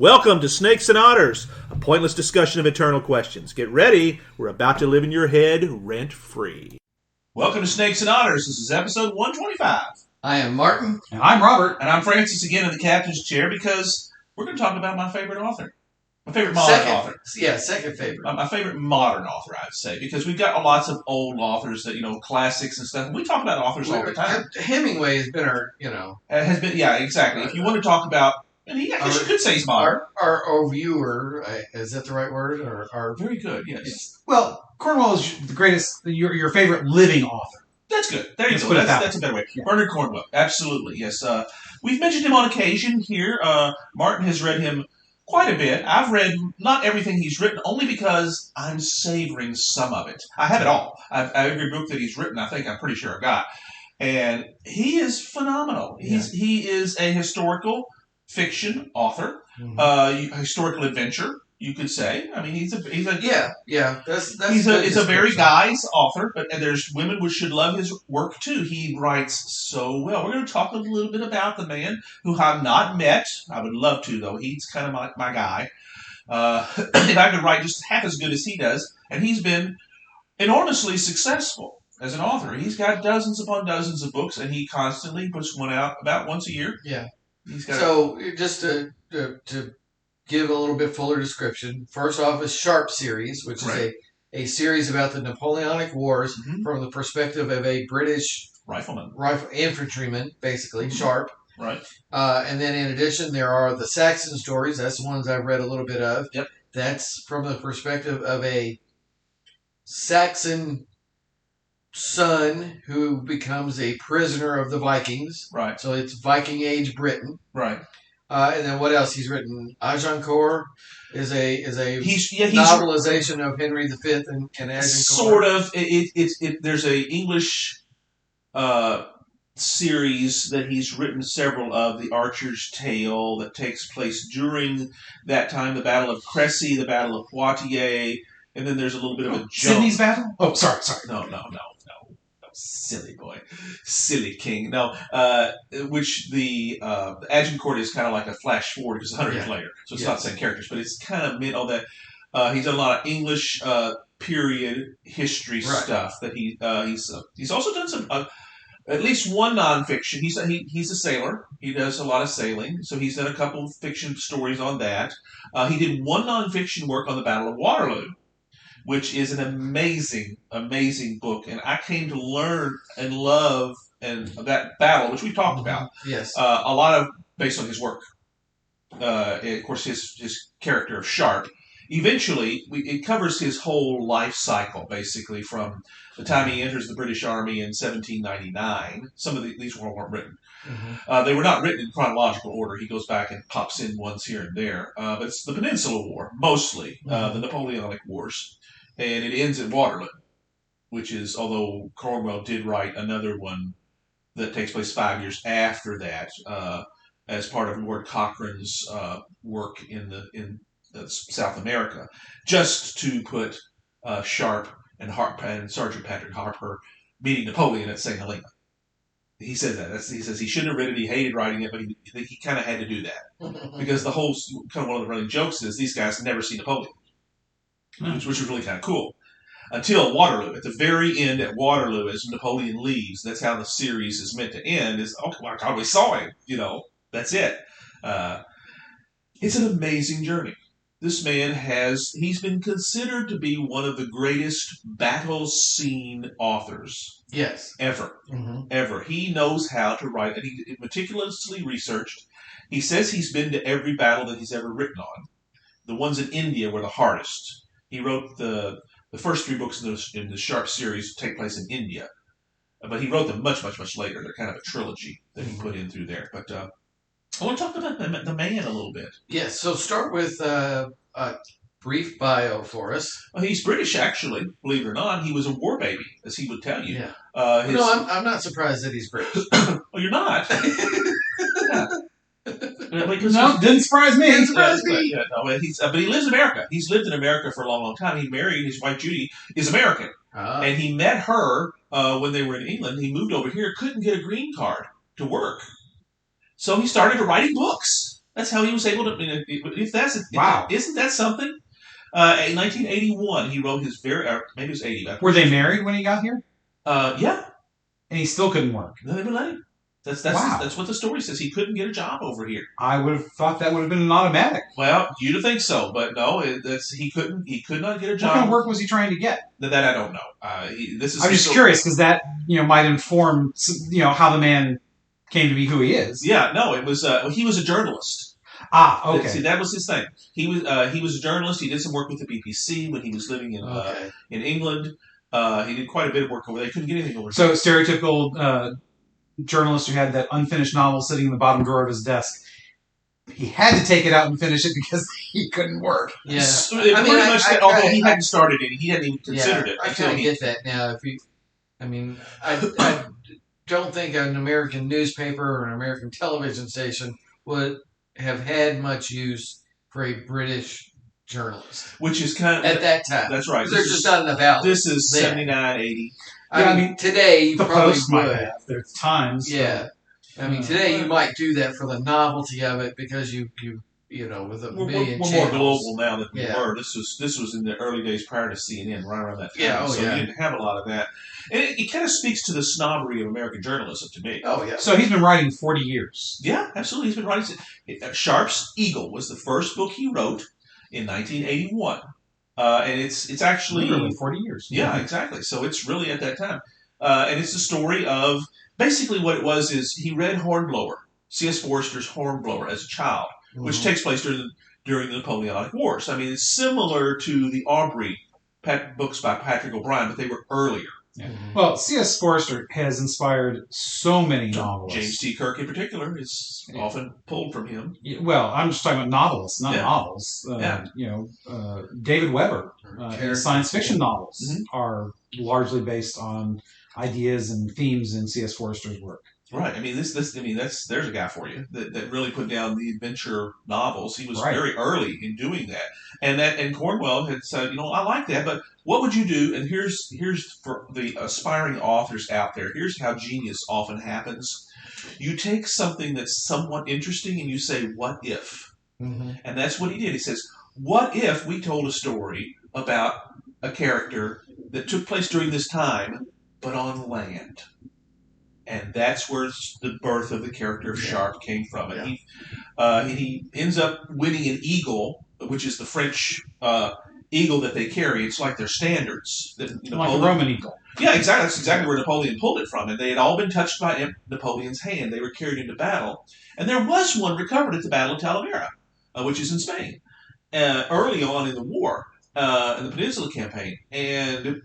Welcome to Snakes and Otters, a pointless discussion of eternal questions. Get ready, we're about to live in your head rent-free. Welcome to Snakes and Otters. This is episode 125. I am Martin. And I'm Robert. And I'm Francis again in the captain's chair because we're going to talk about my favorite author. My favorite modern author. Yeah, second favorite. My favorite modern author, I'd say, because we've got lots of old authors that, classics and stuff. We talk about authors all the time. Hemingway has been our, Has been, yeah, exactly. If you want to talk about, and I guess you could say he's modern. Our viewer, is that the right word? Or very good, yes. Well, Cornwell is the greatest, your favorite living author. That's good. There you go. That's a better way. Yeah. Bernard Cornwell, absolutely, yes. We've mentioned him on occasion here. Martin has read him quite a bit. I've read not everything he's written, only because I'm savoring some of it. I have it all. Every book that he's written, I'm pretty sure I've got. And he is phenomenal. Yeah. He is a historical fiction author, historical adventure, you could say. I mean, he's a That's a very guy's author, but there's women who should love his work too. He writes so well. We're going to talk a little bit about the man who I've not met. I would love to, though. He's kind of my guy. If I could write just half as good as he does, and he's been enormously successful as an author. He's got dozens upon dozens of books, and he constantly puts one out about once a year. Yeah. So just to give a little bit fuller description, first off is Sharp series, which is a series about the Napoleonic Wars from the perspective of a British infantryman, basically, Sharp. Right. And then in addition, there are the Saxon stories. That's the ones I've read a little bit of. Yep. That's from the perspective of a Saxon son who becomes a prisoner of the Vikings. Right. So it's Viking Age Britain. Right. And then what else? He's written Agincourt is a he's novelization of Henry V and Agincourt. Sort of. There's a English series that he's written several of, The Archer's Tale, that takes place during that time, the Battle of Crécy, the Battle of Poitiers, and then there's a little bit of a jump. Sydney's Battle? Oh, sorry. No. Silly boy. Silly king. No, which the Agincourt is kind of like a flash forward because 100 years later. So it's not the same characters, but it's kind of mid all that. He's done a lot of English period history stuff that he's also done some at least one nonfiction. He's a sailor. He does a lot of sailing, so he's done a couple of fiction stories on that. He did one nonfiction work on the Battle of Waterloo, which is an amazing, amazing book. And I came to learn and love that battle, which we talked about. Yes. A lot of based on his work. Of course, his character of Sharp. Eventually, it covers his whole life cycle, basically, from the time he enters the British Army in 1799. Some of these weren't written. Mm-hmm. They were not written in chronological order. He goes back and pops in ones here and there. But it's the Peninsula War, mostly, the Napoleonic Wars. And it ends at Waterloo, which is, although Cornwell did write another one that takes place 5 years after that, as part of Lord Cochrane's work in South America, just to put Sharp and Sergeant Patrick Harper meeting Napoleon at St. Helena. He says that. He says he shouldn't have written it. He hated writing it, but he kind of had to do that because the whole kind of one of the running jokes is these guys never see Napoleon. Which was really kind of cool. Until Waterloo. At the very end at Waterloo, as Napoleon leaves, that's how the series is meant to end, is, oh my God, we saw him. That's it. It's an amazing journey. This man he's been considered to be one of the greatest battle scene authors. Yes. Ever. Mm-hmm. Ever. He knows how to write, and he meticulously researched. He says he's been to every battle that he's ever written on. The ones in India were the hardest. He wrote the first 3 books in the Sharp series take place in India. But he wrote them much, much, much later. They're kind of a trilogy that he put in through there. But I want to talk about the man a little bit. Yes, so start with a brief bio for us. Well, he's British, actually, believe it or not. He was a war baby, as he would tell you. Yeah. I'm not surprised that he's British. Well, you're not. Yeah. No, didn't surprise me. But he lives in America. He's lived in America for a long, long time. He married, his wife Judy is American. And he met her when they were in England. He moved over here, couldn't get a green card to work. So he started writing books. That's how he was able to. If that's Wow. isn't that something? In 1981, he wrote his very, or maybe it was 80. Were they married when he got here? Yeah. And he still couldn't work. No, they would let him. That's what the story says. He couldn't get a job over here. I would have thought that would have been an automatic. Well, you'd have think so, but no. He couldn't. He could not get a job. What kind of work was he trying to get? That I don't know. I'm just curious because that might inform how the man came to be who he is. Yeah. No. It was. He was a journalist. Ah. Okay. See, that was his thing. He was a journalist. He did some work with the BBC when he was living in England. He did quite a bit of work over there. He couldn't get anything over there. So stereotypical journalist who had that unfinished novel sitting in the bottom drawer of his desk. He had to take it out and finish it because he couldn't work. Yeah, although he hadn't started it, he hadn't even considered it. I kind of get that now. I don't think an American newspaper or an American television station would have had much use for a British journalist, which is kind of at that time. That's right. There's just not enough outlets. This is 79, 80. I mean, today you the probably Post would. Might have. There's times. Yeah. Today you might do that for the novelty of it because you with a million we're channels. more global now than we were. This was in the early days prior to CNN, right around that time. You didn't have a lot of that, and it kind of speaks to the snobbery of American journalism to me. Oh yeah. So he's been writing 40 years. Yeah, absolutely. He's been writing. Sharpe's Eagle was the first book he wrote in 1981. And it's actually literally 40 years. Yeah, exactly. So it's really at that time, and it's the story of basically what it was is he read Hornblower, C.S. Forester's Hornblower as a child, which takes place during the Napoleonic Wars. I mean, it's similar to the Aubrey books by Patrick O'Brian, but they were earlier. Yeah. Well, C.S. Forester has inspired so many novelists. James T. Kirk, in particular, is often pulled from him. Well, I'm just talking about novelists, not novels. David Weber, his science fiction novels are largely based on ideas and themes in C.S. Forester's work. Right. I mean, there's a guy for you that really put down the adventure novels. He was very early in doing that, and Cornwell had said, I like that, but what would you do? And here's for the aspiring authors out there. Here's how genius often happens. You take something that's somewhat interesting and you say, "What if?" And that's what he did. He says, "What if we told a story about a character that took place during this time, but on land?" And that's where the birth of the character of Sharpe came from. And he ends up winning an eagle, which is the French eagle that they carry. It's like their standards. Like a Roman eagle. Yeah, exactly. That's exactly where Napoleon pulled it from. And they had all been touched by Napoleon's hand. They were carried into battle. And there was one recovered at the Battle of Talavera, which is in Spain, early on in the war, in the Peninsula Campaign. And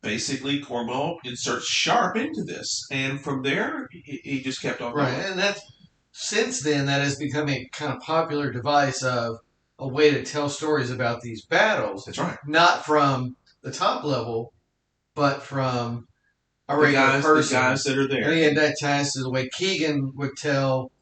basically, Cornwell inserts Sharpe into this, and from there, he just kept on going. Right, and since then, that has become a kind of popular device of a way to tell stories about these battles. That's right. Not from the top level, but from a regular person. The guys that are there. And that ties to the way Keegan would tell,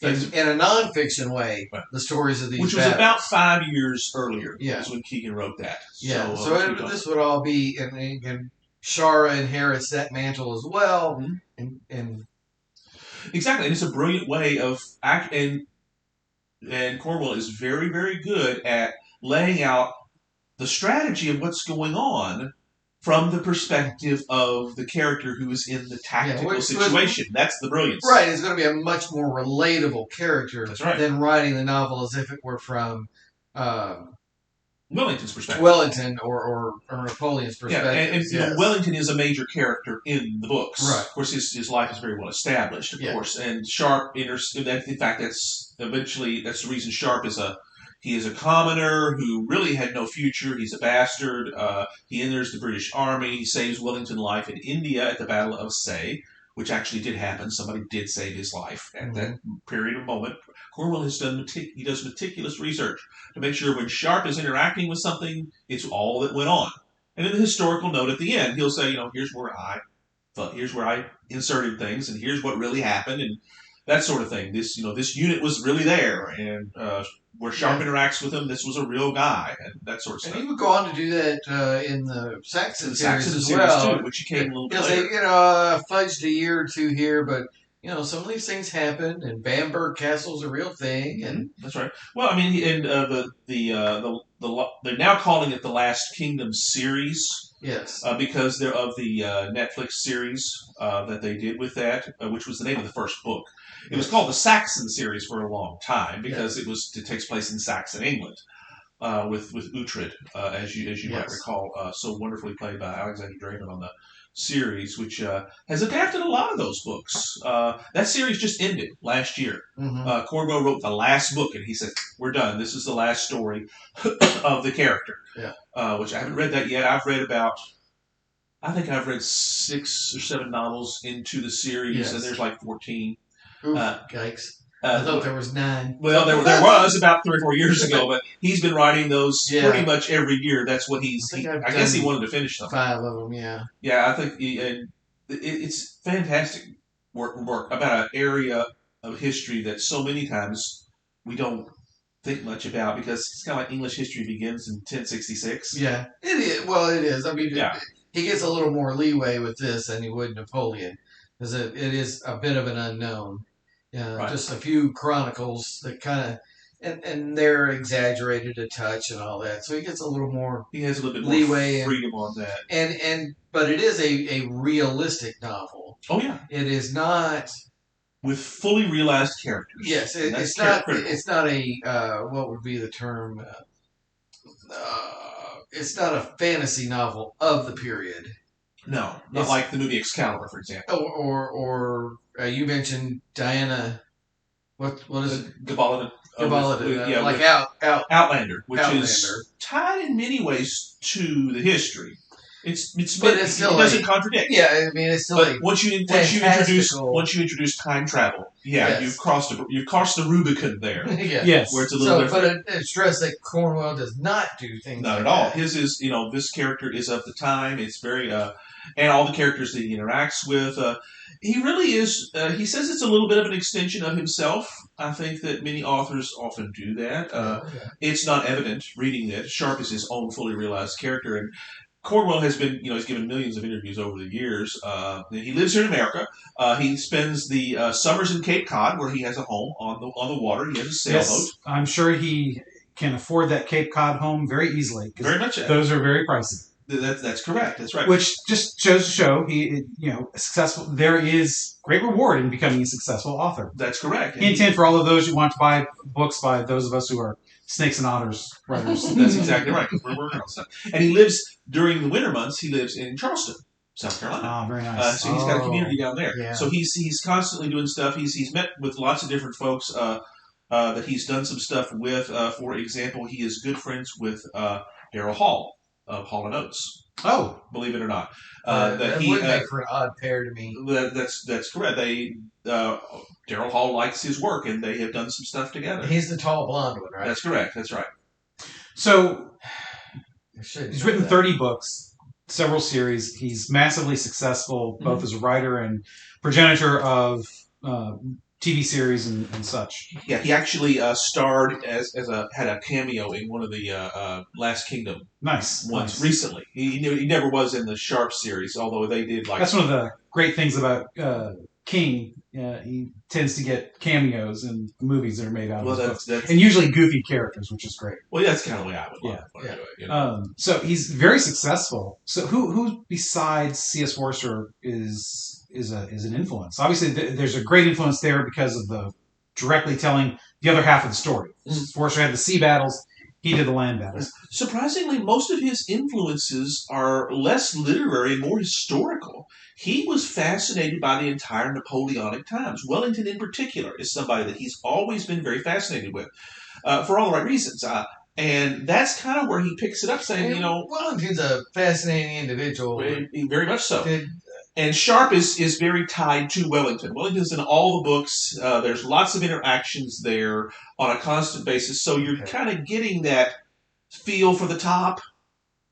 in a nonfiction way, the stories of these battles. Which was about 5 years earlier. Yeah. Was when Keegan wrote that. Yeah. So this would all be, and Shara inherits that mantle as well. And exactly. And it's a brilliant way of acting. And Cornwell is very, very good at laying out the strategy of what's going on from the perspective of the character who is in the tactical situation. That's the brilliance. Right. It's going to be a much more relatable character than writing the novel as if it were from Wellington's perspective. Wellington or Napoleon's perspective. Yeah, and Wellington is a major character in the books. Right. Of course, his life is very well established, of course. And Sharpe, in fact, that's the reason Sharpe is a commoner who really had no future. He's a bastard. He enters the British Army. He saves Wellington's life in India at the Battle of Say, which actually did happen. Somebody did save his life at that period of moment. Cornwell has does meticulous research to make sure when Sharpe is interacting with something, it's all that went on. And in the historical note at the end, he'll say, here's where I inserted things, and here's what really happened, and that sort of thing. This unit was really there, and where Sharpe interacts with him, this was a real guy, and that sort of stuff. And he would go on to do that in the Saxon series as well, too, which he came a little bit later. He'll say, fudged a year or two here, but some of these things happen, and Bamberg Castle's a real thing, and that's right. Well, I mean, and they're now calling it the Last Kingdom series. Yes. Because they're of the Netflix series that they did with that, which was the name of the first book. It was called the Saxon series for a long time because it takes place in Saxon, England, with Uhtred, as you might recall, so wonderfully played by Alexander Draymond on the series, which has adapted a lot of those books. That series just ended last year. Mm-hmm. Cornwell wrote the last book, and he said, "We're done. This is the last story of the character." Yeah. Which I haven't read that yet. I think I've read 6 or 7 novels into the series, and there's like 14. Oof, yikes. I thought there was 9. Well, there was about 3 or 4 years ago, but he's been writing those pretty much every year. That's what I guess he wanted to finish them. 5 of them, yeah. Yeah, I think it's fantastic work about an area of history that so many times we don't think much about because it's kind of like English history begins in 1066. Yeah, it is. Well, it is. I mean, he gets a little more leeway with this than he would Napoleon, because it is a bit of an unknown. Just a few chronicles that kind of, and they're exaggerated a touch and all that. So he gets a little more. He has a little bit leeway more freedom on that. But it is a realistic novel. Oh yeah, it is not with fully realized characters. Yes, it's not. It's not a what would be the term? It's not a fantasy novel of the period. No, not like the movie Excalibur, for example. Or you mentioned Diana. What is it? Gabalada. Like Outlander, which is tied in many ways to the history. It doesn't contradict. Yeah, I mean it's still. But once you introduce time travel, you've crossed the Rubicon there. Yes, where it's a little different. But stress that Cornwell does not do things. Not like at all. That. His is this character is of the time. It's very and all the characters that he interacts with. He really is. He says it's a little bit of an extension of himself. I think that many authors often do that. It's not evident reading that Sharp is his own fully realized character, and Cornwell has been, he's given millions of interviews over the years. He lives here in America. He spends the summers in Cape Cod, where he has a home on the water. He has a sailboat. Yes, I'm sure he can afford that Cape Cod home very easily. Very much. Those are very pricey. That's correct. That's right. Which just shows to show he, successful. There is great reward in becoming a successful author. That's correct. Hint for all of those who want to buy books by those of us who are Snakes and Otters writers. That's exactly right. We're working on stuff. And he lives during the winter months. He lives in Charleston, South Carolina. Ah, very nice. So he's got a community down there. Yeah. So he's constantly doing stuff. He's met with lots of different folks that he's done some stuff with. For example, he is good friends with Daryl Hall of Hall & Oates. Oh, believe it or not, that would make for an odd pair to me. That's correct. Daryl Hall likes his work, and they have done some stuff together. He's the tall blonde one, right? That's correct. That's right. So he's written 30 books, several series. He's massively successful, both as a writer and progenitor of TV series and such. Yeah, he actually starred had a cameo in one of the Last Kingdom. Nice. Recently. He never was in the Sharp series, although they did like. That's one of the great things about King. He tends to get cameos in movies that are made out of his books, and usually goofy characters, which is great. Well, that's kind of the way I would want to do it. So he's very successful. So who besides C.S. Forster is an influence? Obviously, there's a great influence there because of the directly telling the other half of the story. Mm-hmm. Forster had the sea battles. He did the land battles. Surprisingly, most of his influences are less literary and more historical. He was fascinated by the entire Napoleonic times. Wellington, in particular, is somebody that he's always been very fascinated with, for all the right reasons. And that's kind of where he picks it up, saying, Wellington's a fascinating individual. Very much so. And Sharp is very tied to Wellington. Wellington's in all the books. There's lots of interactions there on a constant basis. So you're kind of getting that feel for the top,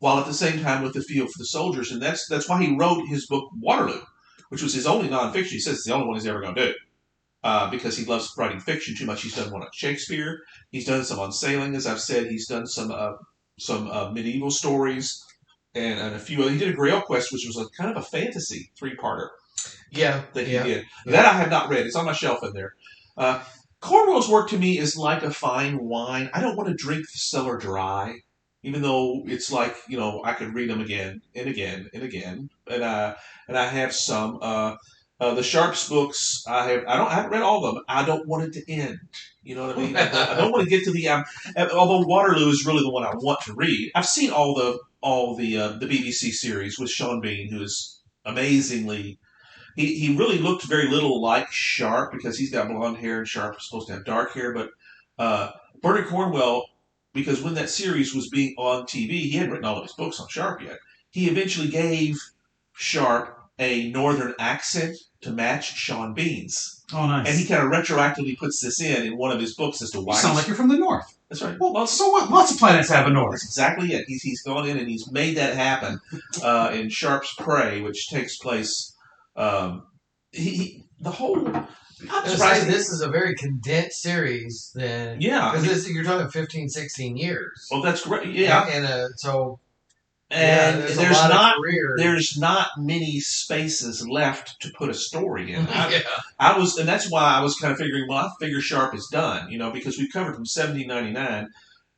while at the same time with the feel for the soldiers. And that's why he wrote his book Waterloo, which was his only nonfiction. He says it's the only one he's ever going to do because he loves writing fiction too much. He's done one on Shakespeare. He's done some on sailing, as I've said. He's done some medieval stories. And a few other. He did a Grail Quest, which was kind of a fantasy 3-parter. Yeah. That he did. Yeah. That I have not read. It's on my shelf in there. Cornwell's work to me is like a fine wine. I don't want to drink the cellar dry, even though it's like, I could read them again and again and again. And I have some. The Sharps books, I haven't read all of them. I don't want it to end. You know what I mean? I don't want to get to the. Although Waterloo is really the one I want to read. I've seen all the BBC series with Sean Bean, who is amazingly. He really looked very little like Sharp because he's got blonde hair and Sharp is supposed to have dark hair. But Bernard Cornwell, because when that series was being on TV, he hadn't written all of his books on Sharp yet. He eventually gave Sharp a northern accent to match Sean Bean's. Oh, nice. And he kind of retroactively puts this in one of his books as to why. You sound like you're from the north. That's right. Well, so what? Lots of planets have a north. That's exactly it. He's gone in and he's made that happen in Sharp's Prey, which takes place. The whole. I'm surprised this is a very condensed series. Then because you're talking 15, 16 years. Well, that's great. Yeah, and there's not many spaces left to put a story in. And that's why I was kind of figuring. Well, I figure Sharp is done. Because we covered from 1799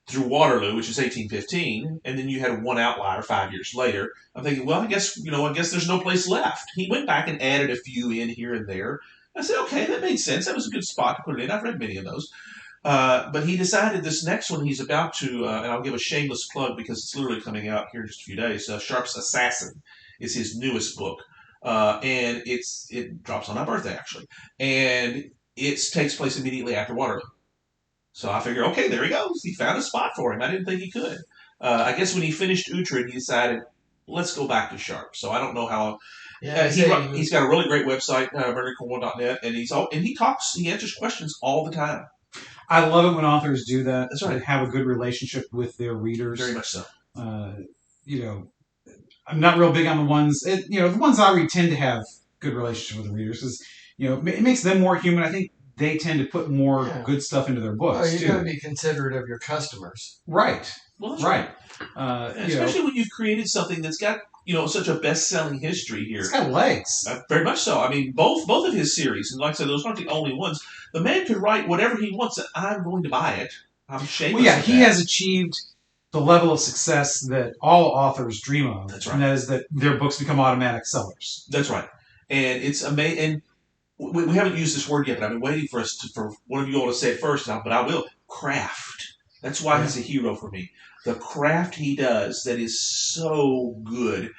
through Waterloo, which is 1815, and then you had one outlier 5 years later. I'm thinking, well, I guess there's no place left. He went back and added a few in here and there. I said, okay, that made sense. That was a good spot to put it in. I've read many of those. But he decided this next one he's about to, and I'll give a shameless plug because it's literally coming out here in just a few days. Sharp's Assassin is his newest book. And it drops on my birthday, actually. And it takes place immediately after Waterloo. So I figure, okay, there he goes. He found a spot for him. I didn't think he could. I guess when he finished Uhtred, he decided, let's go back to Sharp. So I don't know how. He's got a really great website, BernardCornwell.net, and he answers questions all the time. I love it when authors do that. That's right. And have a good relationship with their readers. Very much so. I'm not real big on the ones. The ones I read tend to have good relationship with the readers because it makes them more human. I think they tend to put more good stuff into their books. You've got to be considerate of your customers, right? Well, that's right. Especially when you've created something that's got such a best-selling history here. It's got legs. Very much so. I mean, both of his series, and like I said, those aren't the only ones. The man could write whatever he wants, and I'm going to buy it. I'm shameless. Well, he has achieved the level of success that all authors dream of. That's right. And that is that their books become automatic sellers. That's right. And it's amazing. And we haven't used this word yet, but I've been waiting for one of you all to say it first, but I will. Craft. That's why he's a hero for me. The craft he does that is so good.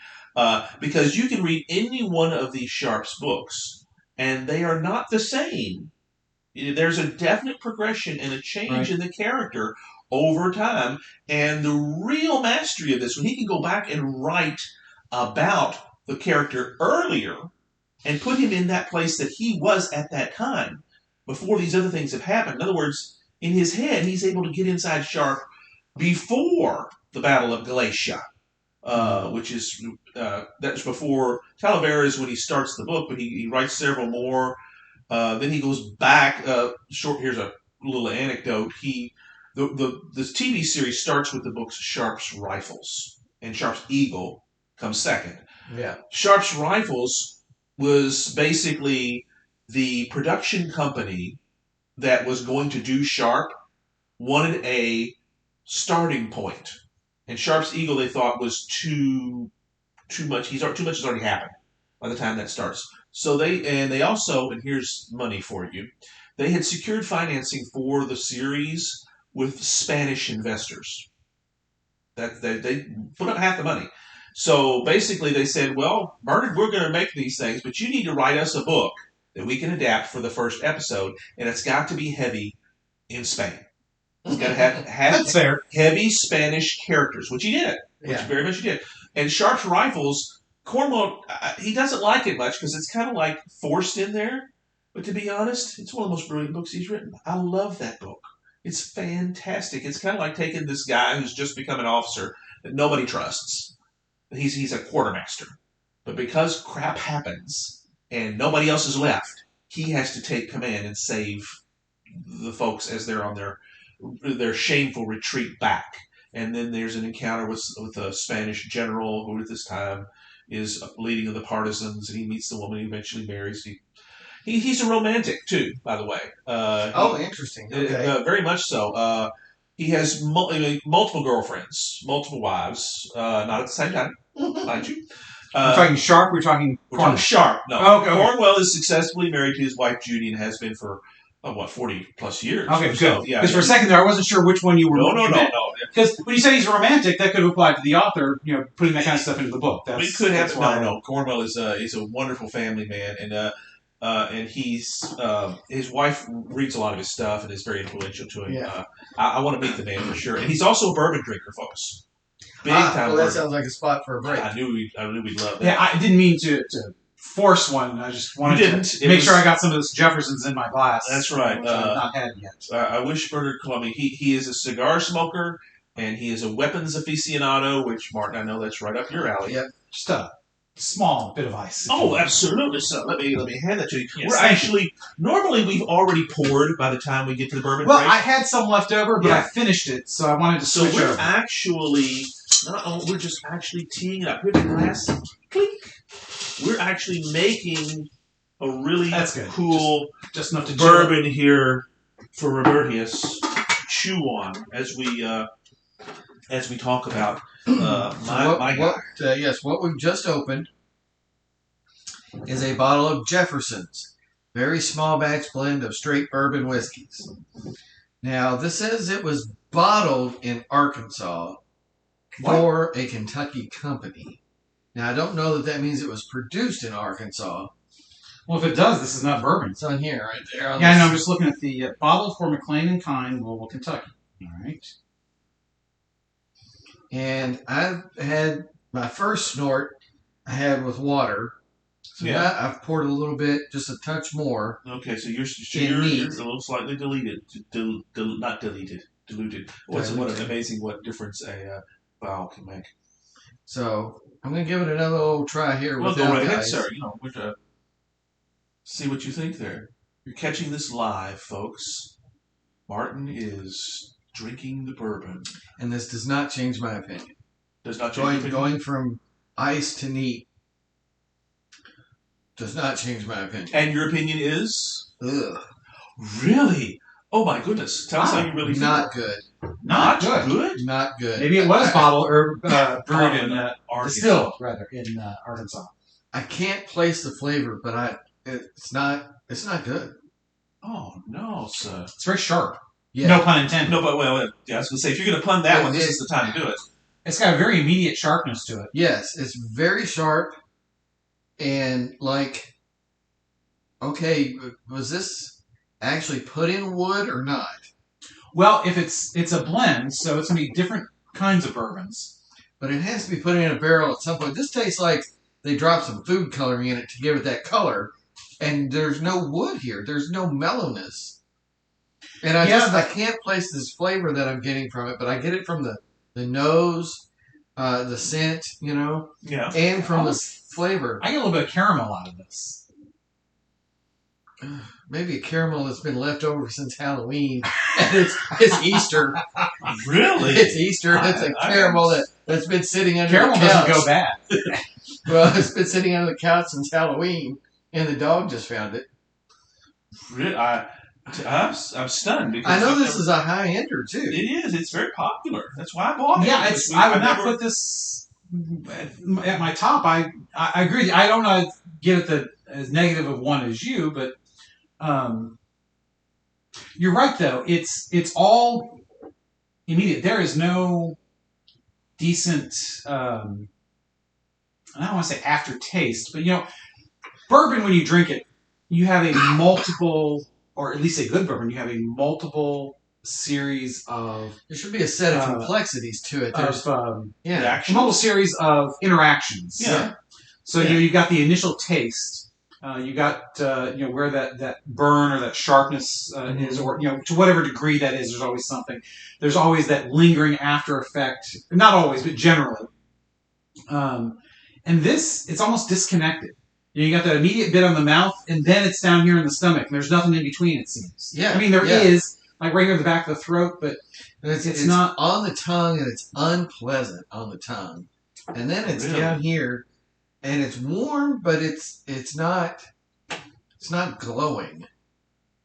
Because you can read any one of these Sharp's books, and they are not the same. There's a definite progression and a change in the character over time. And the real mastery of this, when he can go back and write about the character earlier and put him in that place that he was at that time before these other things have happened. In other words, in his head, he's able to get inside Sharp before the Battle of Galatia, which is that's before Talavera is when he starts the book, but he writes several more. Then he goes back. Here's a little anecdote. The TV series starts with the books Sharp's Rifles, and Sharp's Eagle comes second. Yeah, Sharp's Rifles was basically the production company that was going to do Sharp wanted a starting point, and Sharp's Eagle they thought was too much. Too much has already happened by the time that starts. So they also, and here's money for you, they had secured financing for the series with Spanish investors. That they put up half the money. So basically they said, well, Bernard, we're going to make these things, but you need to write us a book that we can adapt for the first episode, and it's got to be heavy in Spain. It's got to have That's fair. Heavy Spanish characters, which he did. Very much he did. And Sharp's Rifles, Cornwell, he doesn't like it much because it's kind of like forced in there. But to be honest, it's one of the most brilliant books he's written. I love that book. It's fantastic. It's kind of like taking this guy who's just become an officer that nobody trusts. He's a quartermaster. But because crap happens and nobody else is left, he has to take command and save the folks as they're on their shameful retreat back. And then there's an encounter with a Spanish general who at this time, is leading of the partisans, and he meets the woman he eventually marries. He's a romantic too, by the way. Interesting. Okay. Very much so. He has multiple girlfriends, multiple wives, not at the same time, mind you. We're talking Sharp. We're talking Sharp. No, oh, okay. Cornwell is successfully married to his wife Judy and has been for 40 plus years. Okay, good. So, yeah. Because for a second there, I wasn't sure which one you were. No. Because when you said he's a romantic, that could have applied to the author, putting that kind of stuff into the book. It could have. No. Cornwell is a wonderful family man, and he's his wife reads a lot of his stuff and is very influential to him. Yeah. I want to meet the man for sure, and he's also a bourbon drinker, folks. Big time. Well, that sounds like a spot for a break. I knew we'd love that. Yeah, I didn't mean to force one. I just wanted to make sure I got some of this Jefferson's in my glass. That's right. Which I've not had yet. I wish Bernard Cornwell. He is a cigar smoker and he is a weapons aficionado. Which, Martin, I know that's right up your alley. Yep. Just a small bit of ice. Oh, absolutely. So let me hand that to you. Yes, we're actually normally we've already poured by the time we get to the bourbon. Well, break. I had some left over, but I finished it, so I wanted to switch we're over. we're just actually teeing it up. Here's the glass. Clink. We're actually making a really cool just enough to bourbon here for Robertius to chew on as we talk about my guy. What we've just opened is a bottle of Jefferson's very small batch blend of straight bourbon whiskeys. Now, this says it was bottled in Arkansas for a Kentucky company. Now, I don't know that means it was produced in Arkansas. Well, if it does, this is not bourbon. It's on here, right there. I know. I'm just looking at the bottle for McLean & Kine, Louisville, Kentucky. All right. And I've had my first snort I had with water. So now I've poured a little bit, just a touch more. Okay, so you're a little slightly diluted. What difference a vial can make. So I'm going to give it another little try here. Well, go right ahead, sir. See what you think there. You're catching this live, folks. Martin is drinking the bourbon. And this does not change my opinion. Does not change your opinion? Going from ice to neat does not change my opinion. And your opinion is? Ugh. Really? Oh my goodness. Tell us how you really feel. Not good. Not good? Not good. Maybe it was bottled or brewed in Arkansas. in Arkansas. I can't place the flavor, but it's not good. Oh no, sir. It's very sharp. Yeah. No pun intended. No, but I was going to say, if you're going to pun that one, this is the time to do it. It's got a very immediate sharpness to it. Yes, it's very sharp. And okay, was this actually put in wood or not? Well, if it's a blend, so it's going to be different kinds of bourbons. But it has to be put in a barrel at some point. This tastes like they dropped some food coloring in it to give it that color. And there's no wood here. There's no mellowness. And I can't place this flavor that I'm getting from it, but I get it from the nose, the scent, and from the flavor. I get a little bit of caramel out of this. Maybe a caramel that's been left over since Halloween. And it's Easter. Really? It's Easter. It's a caramel that's been sitting under the couch. Caramel doesn't go bad. Well, it's been sitting under the couch since Halloween, and the dog just found it. Really? I'm stunned. Because I know this is a high-ender, too. It is. It's very popular. That's why I bought it. Yeah, I would not put this at my top. I agree. I don't get it as negative of one as you, but you're right, though. It's all immediate. There is no decent, I don't want to say aftertaste, but, bourbon, when you drink it, you have a multiple... or at least a good bourbon, you have a multiple series of... There should be a set of complexities to it. There's a multiple series of interactions. Yeah. So you've got the initial taste. You got where that burn or that sharpness is, or to whatever degree that is. There's always something. There's always that lingering after effect. Not always, but generally. And this, it's almost disconnected. You got that immediate bit on the mouth, and then it's down here in the stomach, and there's nothing in between, it seems. Yeah. I mean, there is, like right here in the back of the throat, but it's not... on the tongue, and it's unpleasant on the tongue. And then it's down here, and it's warm, but it's not glowing.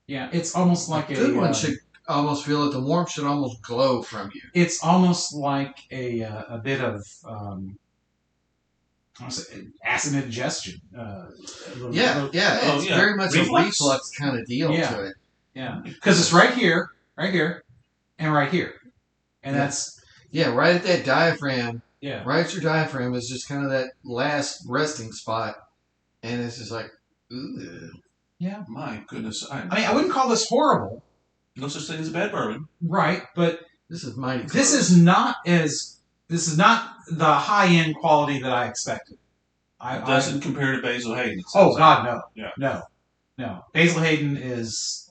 Yeah, it's almost like a good one should almost feel that the warmth should almost glow from you. It's almost like a bit of acid indigestion. It's very much a reflux kind of deal to it. Yeah, because it's right here, and right here, and that's right at that diaphragm. Yeah, right at your diaphragm is just kind of that last resting spot, and it's just like, ooh. Yeah, my goodness. I mean, I wouldn't call this horrible. No such thing as a bad bourbon, right? But this is mighty close. This is not the high end quality that I expected. It doesn't compare to Basil Hayden. Oh God, no. Yeah. No. Basil Hayden is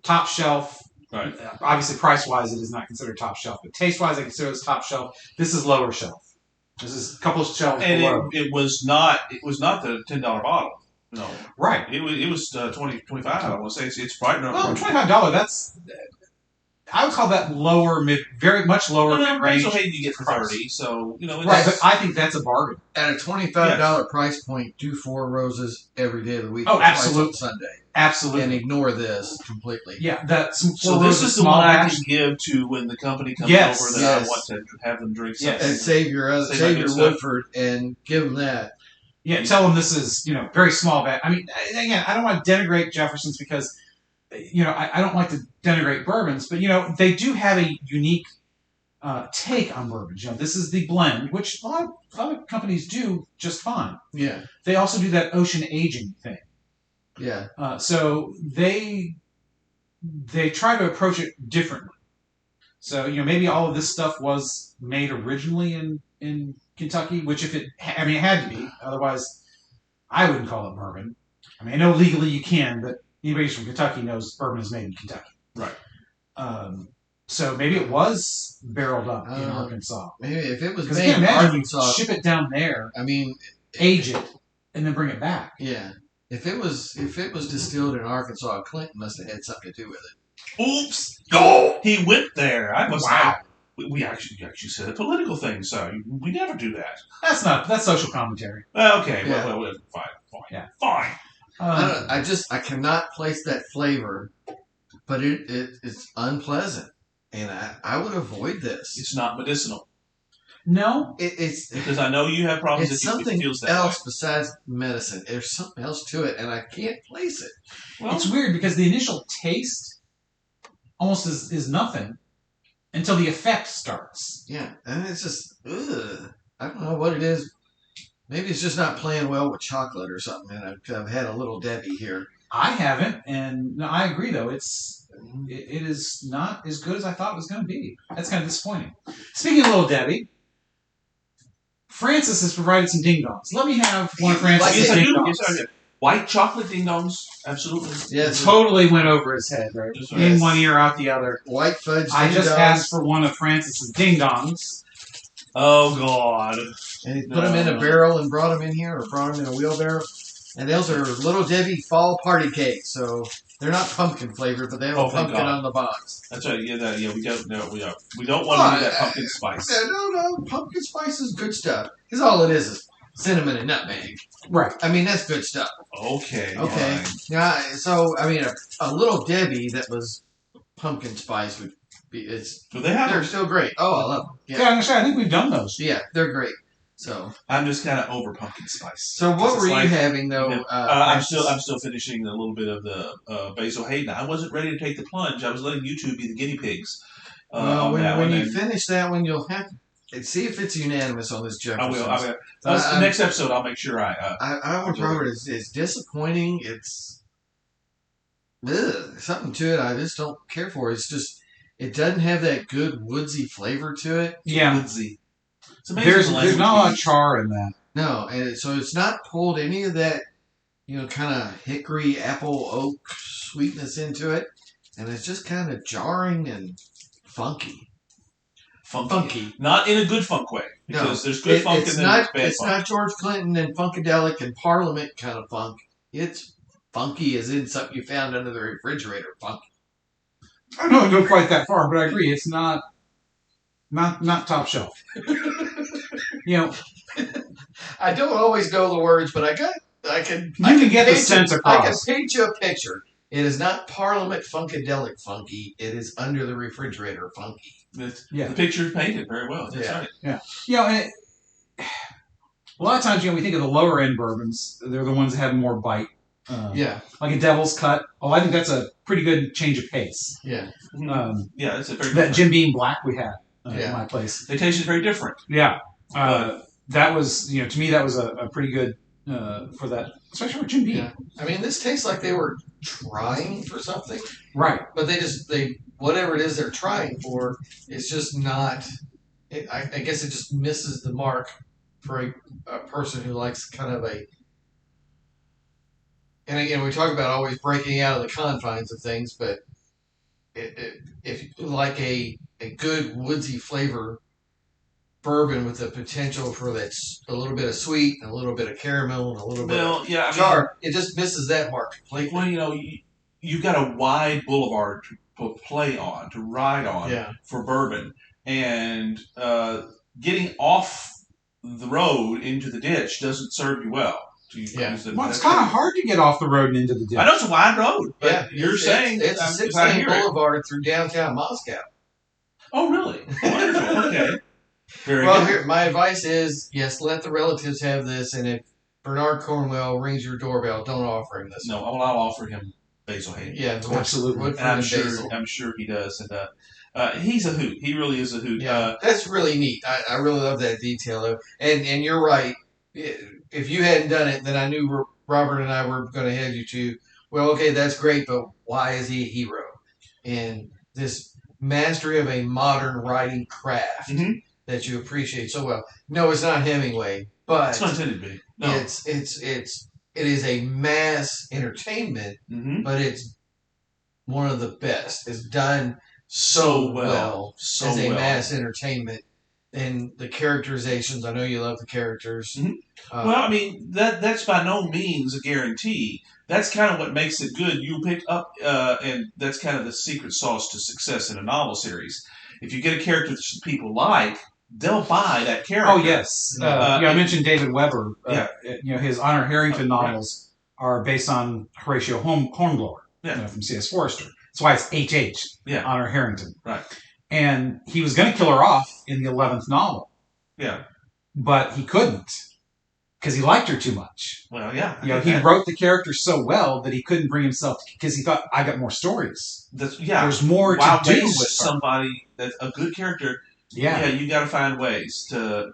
top shelf. Right. Obviously, price wise, it is not considered top shelf, but taste wise, I consider this top shelf. This is lower shelf. This is a couple of shelves below. And it was not the $10 bottle. No. Right. It was $25. I want to say it's right now. Well, $25. That's. I would call that lower mid, very much lower mid range. So hey, you get for $30. So right. But I think that's a bargain. At a $25 price point, do 4 Roses every day of the week. Oh, absolutely. Sunday. Absolutely. And ignore this completely. Yeah. So this is the one I can give to when the company comes over that I want to have them drink something. And save your Woodford and give them that. Yeah, tell them this is, very small batch. I mean, again, I don't want to denigrate Jefferson's because, I don't like to denigrate bourbons, but, they do have a unique take on bourbons. This is the blend, which a lot of companies do just fine. Yeah. They also do that ocean aging thing. Yeah. So they try to approach it differently. So, maybe all of this stuff was made originally in Kentucky, which it had to be. Otherwise, I wouldn't call it bourbon. I mean, I know legally you can, but anybody who's from Kentucky knows bourbon is made in Kentucky. Right. So maybe it was barreled up in Arkansas. Maybe if it was made in Arkansas, ship it down there. I mean, age it and then bring it back. Yeah. If it was distilled in Arkansas, Clinton must have had something to do with it. Oops! Oh, he went there. I must have. We actually said a political thing, so we never do that. That's social commentary. Okay, yeah. well, fine. Yeah. Fine. I cannot place that flavor, but it's unpleasant, and I would avoid this. It's not medicinal. No, it's because I know you have problems. It's something else besides medicine. There's something else to it, and I can't place it. Well, it's weird because the initial taste almost is nothing until the effect starts. Yeah, and it's just I don't know what it is. Maybe it's just not playing well with chocolate or something. And I've had a little Debbie here. I haven't, and no, I agree though. It is not as good as I thought it was going to be. That's kind of disappointing. Speaking of Little Debbie, Francis has provided some ding dongs. Let me have one of Francis' ding dongs. Yes, white chocolate ding dongs, absolutely. Yes, totally went over his head, right? In one ear, out the other. White fudge. I just asked for one of Francis' ding dongs. Oh God! And he put them in a barrel and brought them in here, or brought them in a wheelbarrow. And those are Little Debbie fall party cakes, so they're not pumpkin flavored, but they have a pumpkin on the box. That's right. Yeah, we don't know. We don't want to do that pumpkin spice. No, pumpkin spice is good stuff. Because all it is cinnamon and nutmeg. Right. I mean, that's good stuff. Okay. Fine. Yeah. So I mean, a Little Debbie that was pumpkin spice would be. They're still great. Oh, I love them. Yeah, I think we've done those. Yeah, they're great. So I'm just kind of over pumpkin spice. So what were you having though? I'm still finishing a little bit of the Basil Hayden. I wasn't ready to take the plunge. I was letting YouTube be the guinea pigs. When you finish that one, you'll have to see if it's unanimous on this Jefferson. I will. The next episode, I'll make sure I would probably it's disappointing. It's something to it I just don't care for. It's just it doesn't have that good woodsy flavor to it. Yeah, woodsy. There's not a lot of char in that. No, and so it's not pulled any of that, kind of hickory, apple, oak sweetness into it, and it's just kind of jarring and funky. Funky. Not in a good funk way, because there's good funk and then there's bad funk. It's not George Clinton and Funkadelic and Parliament kind of funk. It's funky as in something you found under the refrigerator funky. I don't go quite that far, but I agree. It's not top shelf. I don't always know the words, but I can get the sense across. I can paint you a picture. It is not Parliament Funkadelic funky. It is under the refrigerator funky. The picture is painted very well. That's right. Yeah. And a lot of times, we think of the lower end bourbons. They're the ones that have more bite. Like a Devil's Cut. I think that's a pretty good change of pace. Yeah. It's a very that Jim Beam Black we had in my place. They tasted very different. Yeah. That was, to me, that was a pretty good for that, especially for Jim Beam. Yeah. I mean, this tastes like they were trying for something. Right. But they whatever it is they're trying for, it's just not. I guess it just misses the mark for a person who likes kind of a. And again, we talk about always breaking out of the confines of things, but if you like a good woodsy flavor bourbon with the potential for that a little bit of sweet and a little bit of caramel and a little bit of char, it just misses that mark completely. Well, you've got a wide boulevard to play on, to ride on for bourbon, and getting off the road into the ditch doesn't serve you well. It's kind of hard to get off the road and into the ditch. I know it's a wide road, but you're saying it's a 6-lane boulevard through downtown Moscow. Oh, really? Wonderful. Okay. Very well, good. Here, my advice is, yes, let the relatives have this, and if Bernard Cornwell rings your doorbell, don't offer him this. No, I'll offer him Basil Hayden. Yeah, absolutely. And I'm sure he does. And he's a hoot. He really is a hoot. Yeah, that's really neat. I really love that detail, though. And you're right. If you hadn't done it, then I knew Robert and I were going to head you to, well, okay, that's great, but why is he a hero? And this mastery of a modern writing craft that you appreciate so well. No, it's not Hemingway, but it's not intended to be. No. It is a mass entertainment, but it's one of the best. It's done so well as a mass entertainment. And the characterizations, I know you love the characters. Well, I mean, that's by no means a guarantee. That's kind of what makes it good. You pick up, and that's kind of the secret sauce to success in a novel series. If you get a character that people like, they'll buy that character. Oh, yes. I mentioned David Weber. His Honor Harrington novels are based on Horatio Hornblower from C.S. Forester. That's why it's H.H. Honor Harrington. Right. And he was going to kill her off in the 11th novel. Yeah. But he couldn't because he liked her too much. Well, yeah. He wrote the character so well that he couldn't bring himself because he thought, I got more stories. There's more to do with somebody that's a good character. Yeah. You got to find ways to.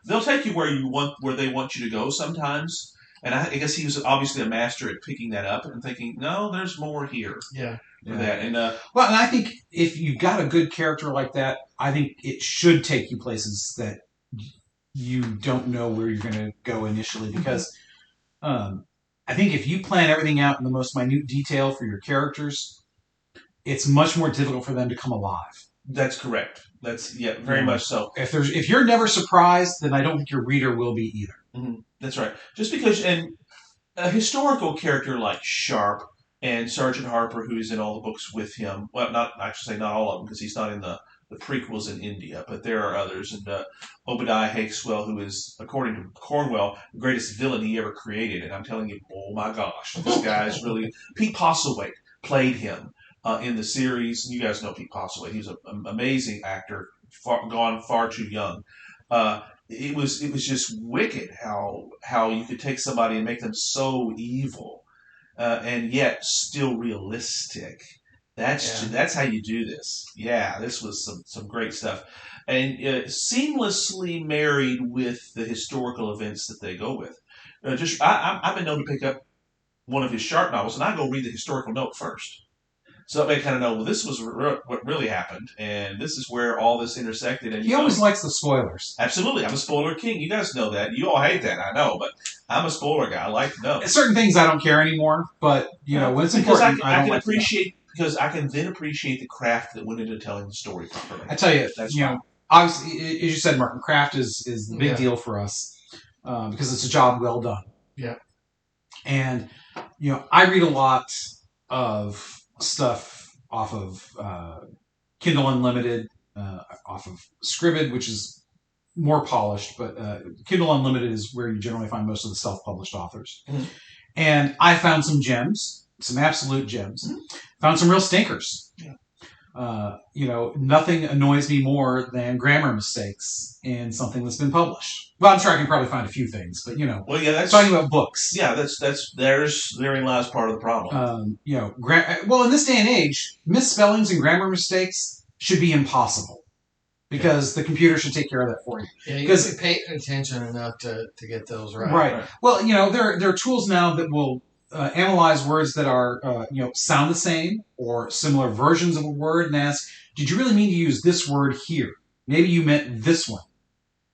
They'll take you where they want you to go sometimes. And I guess he was obviously a master at picking that up and thinking, no, there's more here. Yeah. For that. And and I think if you've got a good character like that, I think it should take you places that you don't know where you're going to go initially. Because I think if you plan everything out in the most minute detail for your characters, it's much more difficult for them to come alive. That's correct. That's very much so. If you're never surprised, then I don't think your reader will be either. Mm-hmm. That's right. Just because, and a historical character like Sharp and Sergeant Harper, who's in all the books with him, well, not all of them, because he's not in the prequels in India, but there are others. And Obadiah Hakeswell, who is, according to Cornwell, the greatest villain he ever created. And I'm telling you, oh my gosh, this guy is really... Pete Postlethwaite played him in the series. You guys know Pete Postlethwaite. He's an amazing actor, gone far too young. It was just wicked how you could take somebody and make them so evil. And yet still realistic. That's how you do this. Yeah, this was some great stuff, and seamlessly married with the historical events that they go with. I've been known to pick up one of his Sharp novels, and I go read the historical note first, so that way I kind of know. Well, this was what really happened, and this is where all this intersected. And he always likes the spoilers. Absolutely, I'm a spoiler king. You guys know that. You all hate that, I know, but I'm a spoiler guy. I like to know. Certain things I don't care anymore, but when it's important, I can appreciate because I can then appreciate the craft that went into telling the story properly. I tell you, obviously, as you said, Martin, craft is the big deal for us because it's a job well done. Yeah, and I read a lot of stuff off of Kindle Unlimited, off of Scribd, which is more polished, but Kindle Unlimited is where you generally find most of the self-published authors. Mm-hmm. And I found some gems, some absolute gems. Mm-hmm. Found some real stinkers. Yeah. Nothing annoys me more than grammar mistakes in something that's been published. Well, I'm sure I can probably find a few things, but well, yeah, that's talking about books. Yeah, therein lies part of the problem. In this day and age, misspellings and grammar mistakes should be impossible because the computer should take care of that for you. Yeah, you have to pay attention enough to get those right. Right. Well, there are tools now that will analyze words that are, sound the same or similar versions of a word and ask, did you really mean to use this word here? Maybe you meant this one.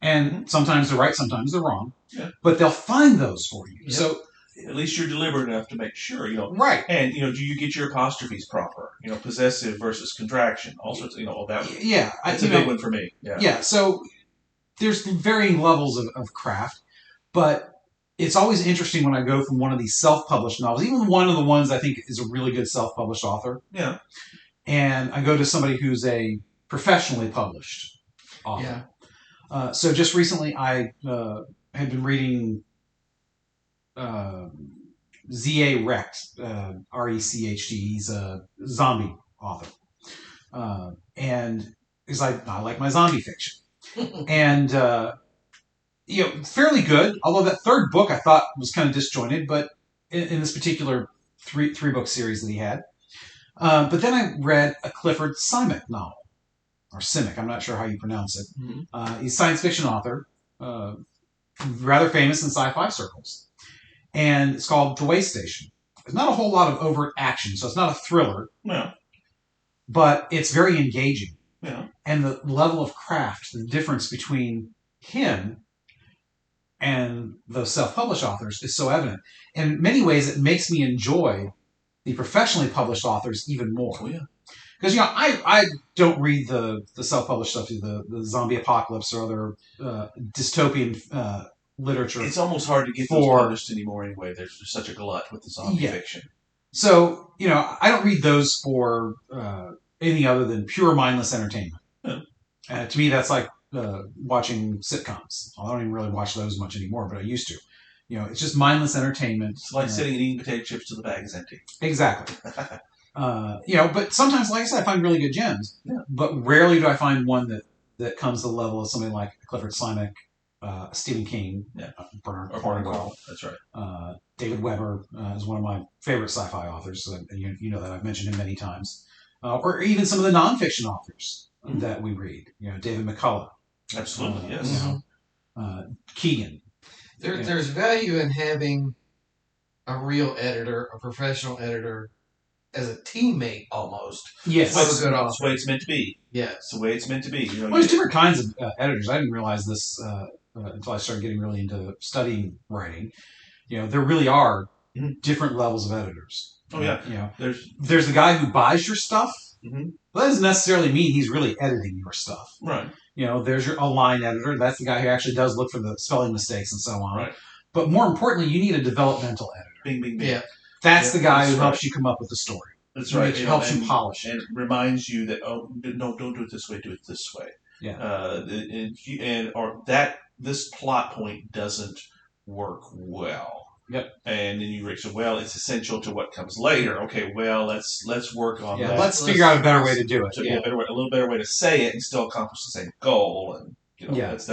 And sometimes they're right, sometimes they're wrong. Yeah. But they'll find those for you. Yep. So at least you're deliberate enough to make sure, Right. And, do you get your apostrophes proper? Possessive versus contraction. All sorts of, all that. Yeah. That's a big one for me. Yeah. Yeah. So there's varying levels of craft, but it's always interesting when I go from one of these self-published novels, even one of the ones I think is a really good self-published author. Yeah. And I go to somebody who's a professionally published author. Yeah. So just recently I had been reading Z.A. Recht, R-E-C-H-T. He's a zombie author. And because I like my zombie fiction. And fairly good. Although that third book I thought was kind of disjointed, but in this particular three book series that he had. But then I read a Clifford Simek novel, or Simic. I'm not sure how you pronounce it. Mm-hmm. He's a science fiction author, rather famous in sci-fi circles, and it's called The Way Station. There's not a whole lot of overt action, so it's not a thriller. No. But it's very engaging. Yeah. And the level of craft, the difference between him and those self-published authors is so evident. In many ways, it makes me enjoy the professionally published authors even more. Oh, yeah. Because, I don't read the self-published stuff, the zombie apocalypse or other dystopian literature. It's almost hard to get those published anymore anyway. There's such a glut with the zombie fiction. So, I don't read those for anything other than pure mindless entertainment. Yeah. To me, that's like watching sitcoms. I don't even really watch those much anymore, but I used to. It's just mindless entertainment. It's like sitting and eating potato chips till the bag is empty. Exactly. But sometimes, like I said, I find really good gems. Yeah. But rarely do I find one that comes to the level of somebody like Clifford Simek, Stephen King, Bernard Cornwell. That's right. David Weber is one of my favorite sci-fi authors. You know that I've mentioned him many times. Or even some of the nonfiction authors that we read. David McCullough. Absolutely, yes. Keegan. There's value in having a real editor, a professional editor, as a teammate almost. Yes. That's the way it's meant to be. Yes. It's the way it's meant to be. There's different kinds of editors. I didn't realize this until I started getting really into studying writing. There really are different levels of editors. Oh, yeah. There's the guy who buys your stuff. Mm-hmm. But that doesn't necessarily mean he's really editing your stuff. Right. There's a line editor. That's the guy who actually does look for the spelling mistakes and so on. Right. But more importantly, you need a developmental editor. Bing, bing, bing. Yeah. That's the guy who helps you come up with the story. That's right. Helps you polish it. And reminds you that, no, don't do it this way, do it this way. Yeah. This plot point doesn't work well. Yep. And then you say, well, it's essential to what comes later. Okay, well, let's work on that. Let's figure out a better way to do it. A little better way to say it and still accomplish the same goal. And that's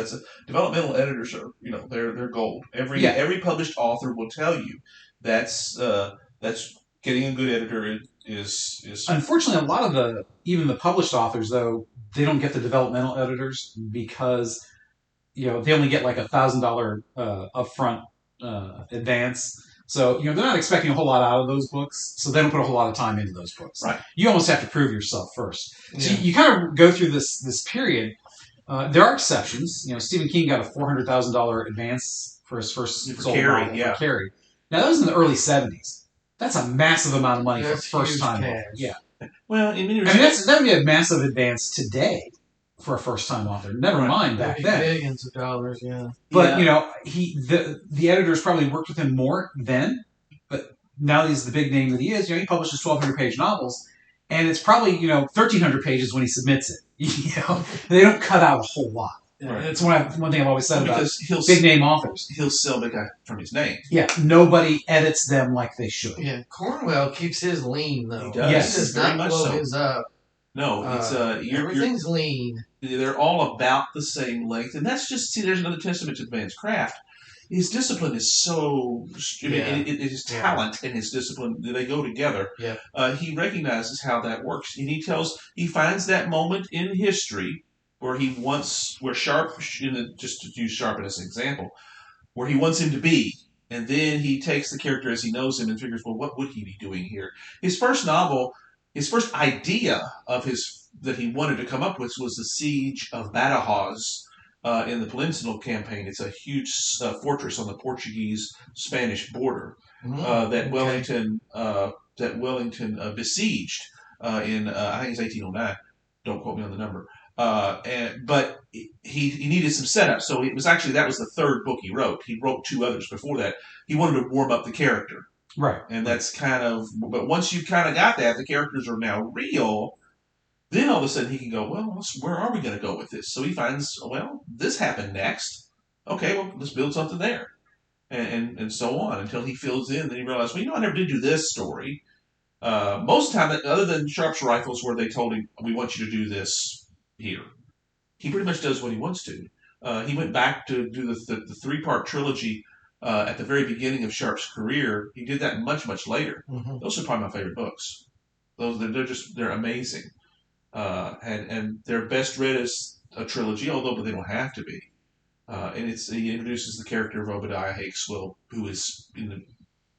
developmental editors are they're gold. Every published author will tell you that's getting a good editor is. Unfortunately, a lot of even the published authors though, they don't get the developmental editors because they only get like $1,000 upfront advance. So, they're not expecting a whole lot out of those books, so they don't put a whole lot of time into those books. Right. You almost have to prove yourself first. Yeah. So you kind of go through this period. There are exceptions. Stephen King got a $400,000 advance for his first sold novel, for Carrie. Now, that was in the early 70s. That's a massive amount of money for first-time author. Yeah. Well, that would be a massive advance today for a first-time author. Never mind back then. Millions of dollars, yeah. But the editors probably worked with him more then. But now he's the big name that he is. He publishes 1,200-page novels, and it's probably 1,300 pages when he submits it. They don't cut out a whole lot. It's one thing I've always said about big name authors. He'll sell big guy from his name. Yeah, nobody edits them like they should. Yeah, Cornwell keeps his lean though. He does. Yes, he does not blow his up. No, it's everything's lean. They're all about the same length, and that's just there's another testament to the man's craft. His discipline is so. His talent and his discipline, they go together. Yeah. He recognizes how that works, and he finds that moment in history where Sharp, just to use Sharp as an example, where he wants him to be, and then he takes the character as he knows him and figures, well, what would he be doing here? His first novel, his first idea that he wanted to come up with was the Siege of Badajoz. In the Peninsular Campaign, it's a huge fortress on the Portuguese-Spanish border that Wellington besieged in I think it's 1809. Don't quote me on the number. But he needed some setup, so that was the third book he wrote. He wrote 2 others before that. He wanted to warm up the character, right? And that's but once you kind of got that, the characters are now real. Then all of a sudden he can go, well, where are we going to go with this? So he finds, well, this happened next. Okay, well, let's build something there. And so on until he fills in. Then he realizes, well, I never did do this story. Most of the time, other than Sharp's Rifles, where they told him, we want you to do this here, he pretty much does what he wants to. He went back to do the 3-part trilogy at the very beginning of Sharp's career. He did that much, much later. Mm-hmm. Those are probably my favorite books. They're amazing. And they're best read as a trilogy, but they don't have to be. And he introduces the character of Obadiah Hakeswill, who is in the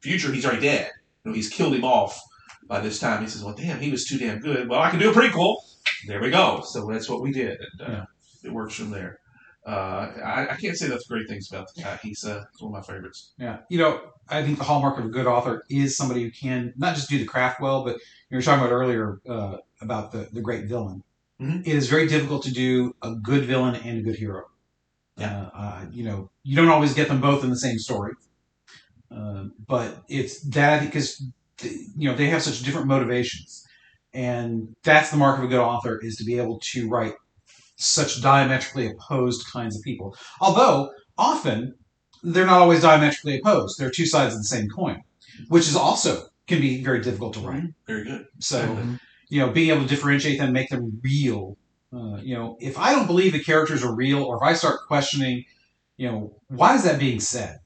future, he's already dead. He's killed him off by this time. He says, well, damn, he was too damn good. Well, I can do a prequel. There we go. So that's what we did. And it works from there. I can't say enough great things about the guy. He's one of my favorites. Yeah. I think the hallmark of a good author is somebody who can not just do the craft well, but you were talking about earlier about the great villain. Mm-hmm. It is very difficult to do a good villain and a good hero. Yeah. You don't always get them both in the same story. But it's that because, they have such different motivations. And that's the mark of a good author, is to be able to write such diametrically opposed kinds of people. Although, often, they're not always diametrically opposed. They're 2 sides of the same coin, which is also can be very difficult to write. Very good. So, being able to differentiate them, make them real. If I don't believe the characters are real, or if I start questioning, why is that being said?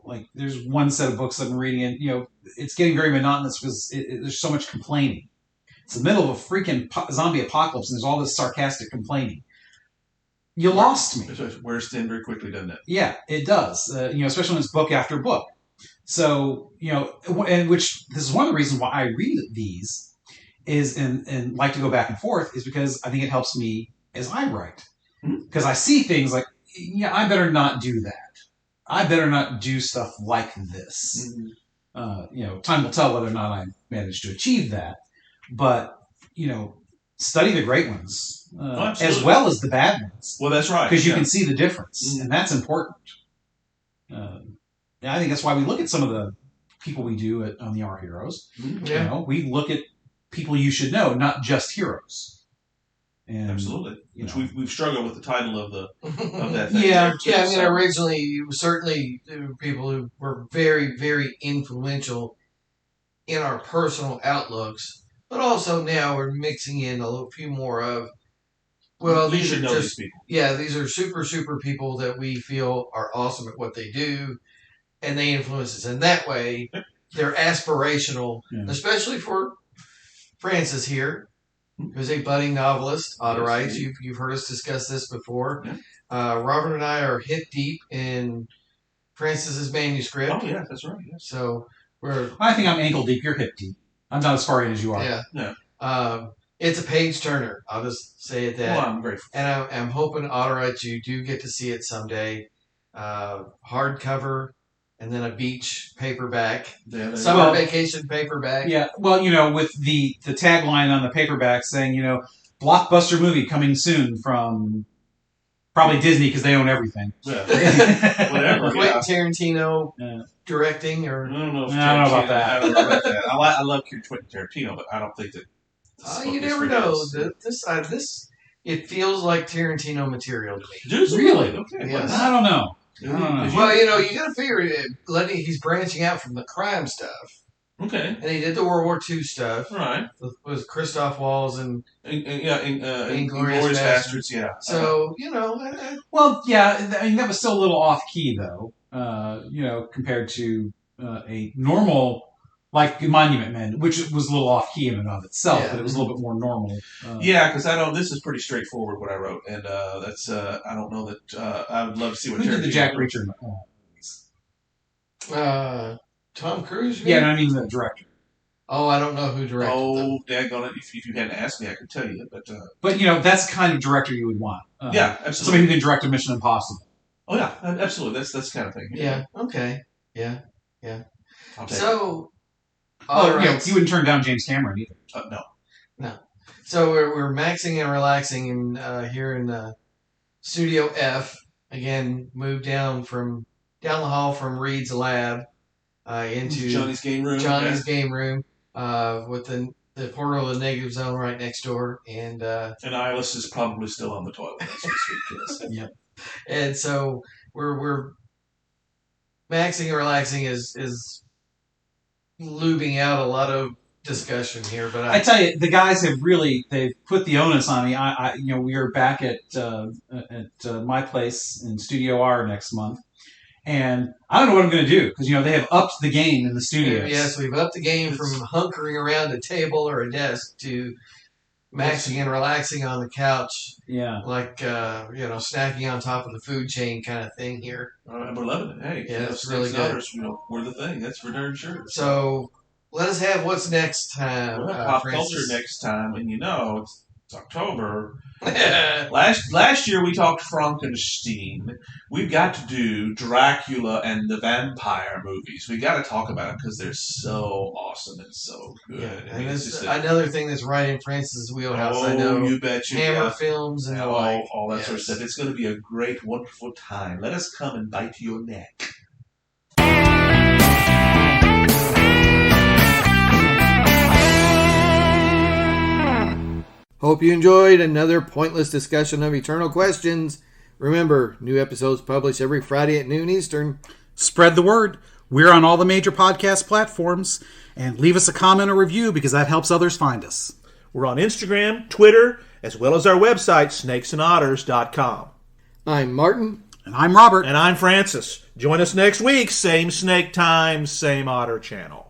Like there's one set of books that I'm reading, and it's getting very monotonous because there's so much complaining. It's the middle of a freaking zombie apocalypse, and there's all this sarcastic complaining. You lost me. It wears thin very quickly, doesn't it? Yeah, it does. Especially when it's book after book. So, and which this is one of the reasons why I read these is and like to go back and forth is because I think it helps me as I write. Because I see things like, I better not do that. I better not do stuff like this. Mm-hmm. Time will tell whether or not I manage to achieve that. But, study the great ones as well as the bad ones. Well, that's right. Because you can see the difference, and that's important. I think that's why we look at some of the people we do on the Our Heroes. Mm-hmm. We look at people you should know, not just heroes. And, absolutely. Which we've struggled with the title of that thing. Yeah. I mean, originally, it was certainly there were people who were very, very influential in our personal outlooks. But also now we're mixing in a few more of, these are just, these people. Yeah, these are super, super people that we feel are awesome at what they do, and they influence us in that way. They're aspirational, especially for Francis here, who's a budding novelist, Otterites. You've heard us discuss this before. Yeah. Robert and I are hip deep in Francis's manuscript. Oh, yeah, that's right. Yeah. So I think I'm ankle deep. You're hip deep. I'm not as far in as you are. Yeah. It's a page turner. I'll just say it that. Well, I'm grateful. And I'm hoping, Otterites, you do get to see it someday. Hardcover, and then a beach paperback. Summer vacation paperback. Yeah. Well, with the tagline on the paperback saying, blockbuster movie coming soon from probably Disney because they own everything. Yeah. Whatever. Quentin Tarantino directing, or I don't know about that. I don't know about that. I love Quentin Tarantino, but I don't think that. You never know. It feels like Tarantino material to me. Really? Okay. Yes. I don't know. Well, you got to figure he's branching out from the crime stuff. Okay. And he did the World War II stuff. Right. With Christoph Waltz and Inglourious Basterds. Yeah. So, Well, yeah, I mean, that was still a little off key, though, compared to a normal, like Monument Men, which was a little off key in and of itself, but it was a little bit more normal. Because this is pretty straightforward what I wrote, and that's I don't know that I would love to see what. Who did the Jack Reacher movies? Tom Cruise? Yeah, I mean the director. Oh, I don't know who directed them. Daggone it! If you hadn't asked me, I could tell you. But that's the kind of director you would want. Absolutely. Somebody who can direct a Mission Impossible. Oh yeah, absolutely. That's the kind of thing. Yeah. Okay. Yeah. So. Right. You wouldn't turn down James Cameron either. No. So we're maxing and relaxing here in Studio F. Again, moved down the hall from Reed's lab into Johnny's game room. Game room with the portal of the negative zone right next door, and Eyeless is probably still on the toilet. That's what sweet kids. Yep. And so we're maxing and relaxing is lubing out a lot of discussion here, but I tell you, the guys they've put the onus on me. We are back at my place in Studio R next month, and I don't know what I'm going to do because they have upped the game in the studio. Yes, we've upped the game from hunkering around a table or a desk to maxing and relaxing on the couch. Yeah, like snacking on top of the food chain kind of thing here. We're loving it. Hey, yeah, it's really good. We're the thing. That's for darn sure. So let us have what's next time. Pop culture next time, and it's October. Last year we talked Frankenstein. We've got to do Dracula and the vampire movies. We got to talk about them because they're so awesome and so good. Yeah, and it's another thing that's right in Francis' wheelhouse. I know. You bet you. Hammer films and all that sort of stuff. It's going to be a great, wonderful time. Let us come and bite your neck. Hope you enjoyed another pointless discussion of eternal questions. Remember, new episodes published every Friday at noon Eastern. Spread the word. We're on all the major podcast platforms. And leave us a comment or review because that helps others find us. We're on Instagram, Twitter, as well as our website, snakesandotters.com. I'm Martin. And I'm Robert. And I'm Francis. Join us next week. Same snake time, same otter channel.